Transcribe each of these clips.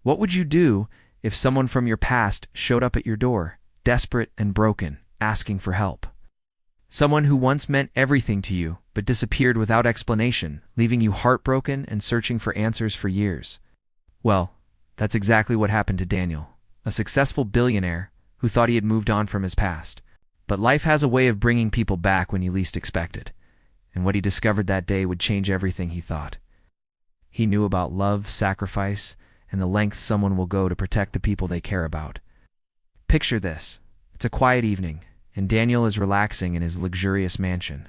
What would you do if someone from your past showed up at your door, desperate and broken, asking for help? Someone who once meant everything to you, but disappeared without explanation, leaving you heartbroken and searching for answers for years. Well, that's exactly what happened to Daniel, a successful billionaire who thought he had moved on from his past. But life has a way of bringing people back when you least expect it, and what he discovered that day would change everything he thought. He knew about love, sacrifice, and the lengths someone will go to protect the people they care about. Picture this. It's a quiet evening, and Daniel is relaxing in his luxurious mansion.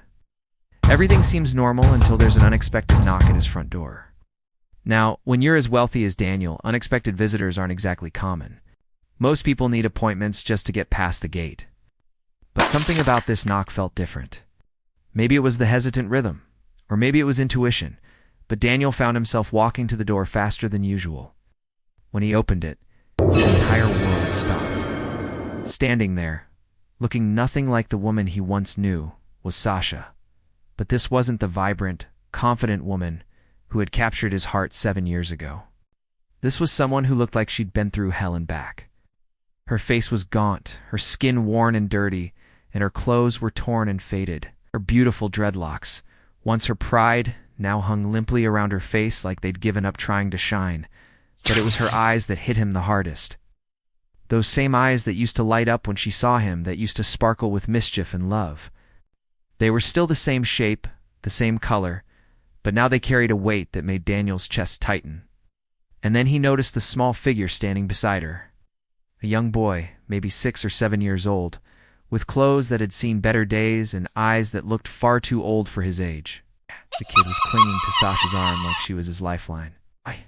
Everything seems normal until there's an unexpected knock at his front door. Now, when you're as wealthy as Daniel, unexpected visitors aren't exactly common. Most people need appointments just to get past the gate. But something about this knock felt different. Maybe it was the hesitant rhythm, or maybe it was intuition, but Daniel found himself walking to the door faster than usual. When he opened it, the entire world stopped. Standing there, looking nothing like the woman he once knew, was Sasha. But this wasn't the vibrant, confident woman who had captured his heart 7 years ago. This was someone who looked like she'd been through hell and back. Her face was gaunt, her skin worn and dirty, and her clothes were torn and faded. Her beautiful dreadlocks, once her pride, now hung limply around her face like they'd given up trying to shine. But it was her eyes that hit him the hardest. Those same eyes that used to light up when she saw him, that used to sparkle with mischief and love. They were still the same shape, the same color, but now they carried a weight that made Daniel's chest tighten. And then he noticed the small figure standing beside her. A young boy, maybe 6 or 7 years old, with clothes that had seen better days and eyes that looked far too old for his age. The kid was clinging to Sasha's arm like she was his lifeline,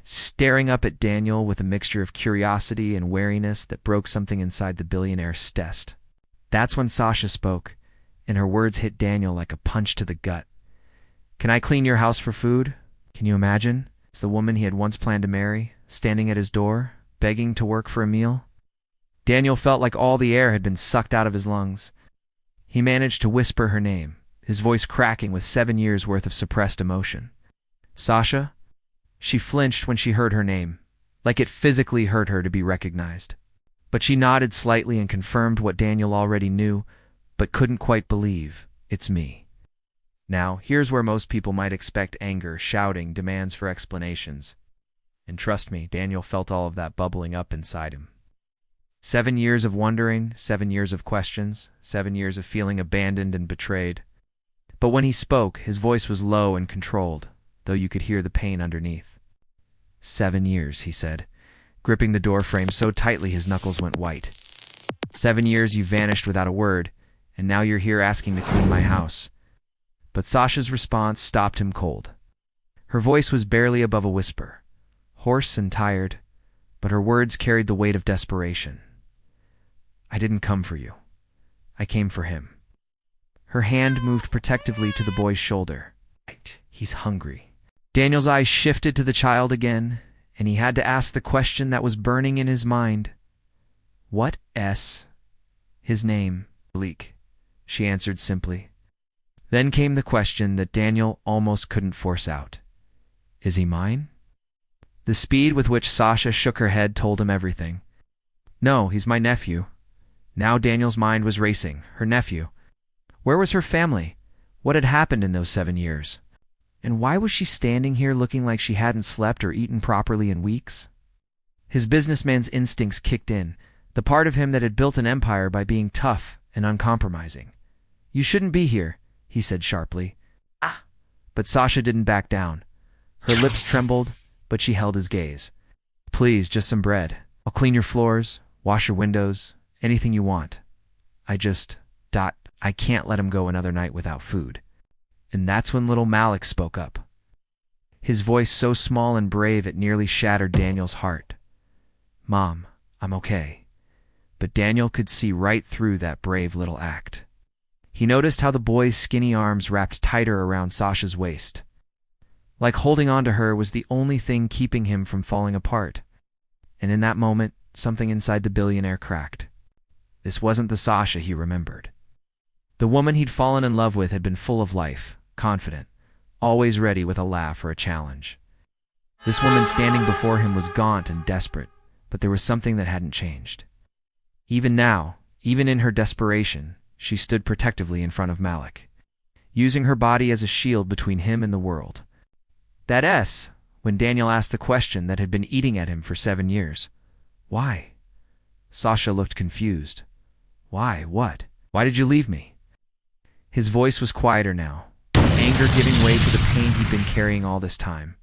staring up at Daniel with a mixture of curiosity and wariness that broke something inside the billionaire's chest. That's when Sasha spoke, and her words hit Daniel like a punch to the gut. "Can I clean your house for food?" Can you imagine? It's the woman he had once planned to marry, standing at his door, begging to work for a meal. Daniel felt like all the air had been sucked out of his lungs. He managed to whisper her name, his voice cracking with 7 years' worth of suppressed emotion. "Sasha?" She flinched when she heard her name, like it physically hurt her to be recognized. But she nodded slightly and confirmed what Daniel already knew, but couldn't quite believe. "It's me." Now, here's where most people might expect anger, shouting, demands for explanations. And trust me, Daniel felt all of that bubbling up inside him. 7 years of wondering, 7 years of questions, 7 years of feeling abandoned and betrayed. But when he spoke, his voice was low and controlled, though you could hear the pain underneath. 7 years, he said, gripping the door frame so tightly his knuckles went white. 7 years you vanished without a word, and now you're here asking to clean my house. But Sasha's response stopped him cold. Her voice was barely above a whisper, hoarse and tired, but her words carried the weight of desperation. "I didn't come for you. I came for him." Her hand moved protectively to the boy's shoulder. "He's hungry." Daniel's eyes shifted to the child again, and he had to ask the question that was burning in his mind. "What S?" "His name, Malik," she answered simply. Then came the question that Daniel almost couldn't force out. "Is he mine?" The speed with which Sasha shook her head told him everything. "No, he's my nephew." Now Daniel's mind was racing. Her nephew. Where was her family? What had happened in those 7 years? And why was she standing here looking like she hadn't slept or eaten properly in weeks? His businessman's instincts kicked in, the part of him that had built an empire by being tough and uncompromising. "You shouldn't be here," he said sharply. "Ah!" But Sasha didn't back down. Her lips trembled, but she held his gaze. "Please, just some bread. I'll clean your floors, wash your windows, anything you want. I can't let him go another night without food." And that's when little Malik spoke up. His voice so small and brave it nearly shattered Daniel's heart. "Mom, I'm okay." But Daniel could see right through that brave little act. He noticed how the boy's skinny arms wrapped tighter around Sasha's waist. Like holding on to her was the only thing keeping him from falling apart. And in that moment, something inside the billionaire cracked. This wasn't the Sasha he remembered. The woman he'd fallen in love with had been full of life, confident, always ready with a laugh or a challenge. This woman standing before him was gaunt and desperate, but there was something that hadn't changed. Even now, even in her desperation, she stood protectively in front of Malik, using her body as a shield between him and the world. When Daniel asked the question that had been eating at him for 7 years. Why? Sasha looked confused. Why? What? Why did you leave me? His voice was quieter now, anger giving way to the pain he'd been carrying all this time.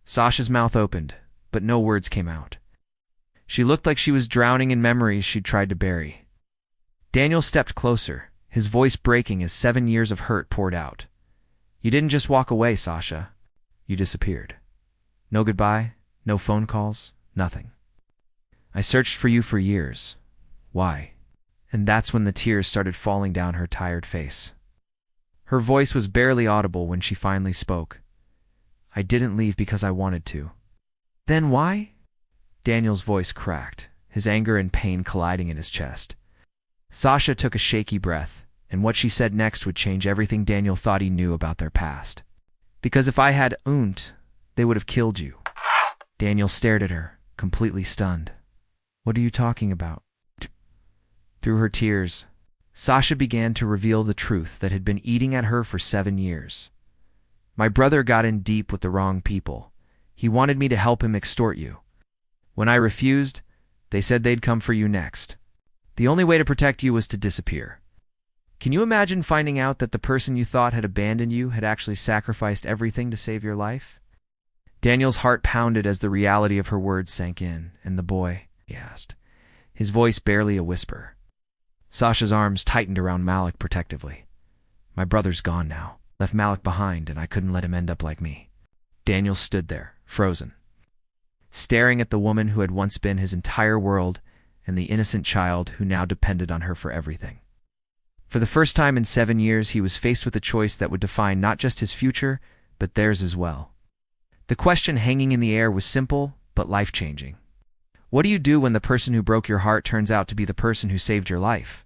Sasha's mouth opened, but no words came out. She looked like she was drowning in memories she'd tried to bury. Daniel stepped closer, his voice breaking as 7 years of hurt poured out. You didn't just walk away, Sasha. You disappeared. No goodbye, no phone calls, nothing. I searched for you for years. Why? And that's when the tears started falling down her tired face. Her voice was barely audible when she finally spoke. I didn't leave because I wanted to. Then why? Daniel's voice cracked, his anger and pain colliding in his chest. Sasha took a shaky breath, and what she said next would change everything Daniel thought he knew about their past. Because if I had they would have killed you. Daniel stared at her, completely stunned. What are you talking about? Through her tears, Sasha began to reveal the truth that had been eating at her for 7 years. My brother got in deep with the wrong people. He wanted me to help him extort you. When I refused, they said they'd come for you next. The only way to protect you was to disappear. Can you imagine finding out that the person you thought had abandoned you had actually sacrificed everything to save your life? Daniel's heart pounded as the reality of her words sank in. And the boy? He asked, his voice barely a whisper. Sasha's arms tightened around Malik protectively. My brother's gone now. Left Malik behind, and I couldn't let him end up like me. Daniel stood there, frozen, staring at the woman who had once been his entire world and the innocent child who now depended on her for everything. For the first time in 7 years, he was faced with a choice that would define not just his future, but theirs as well. The question hanging in the air was simple, but life-changing. What do you do when the person who broke your heart turns out to be the person who saved your life?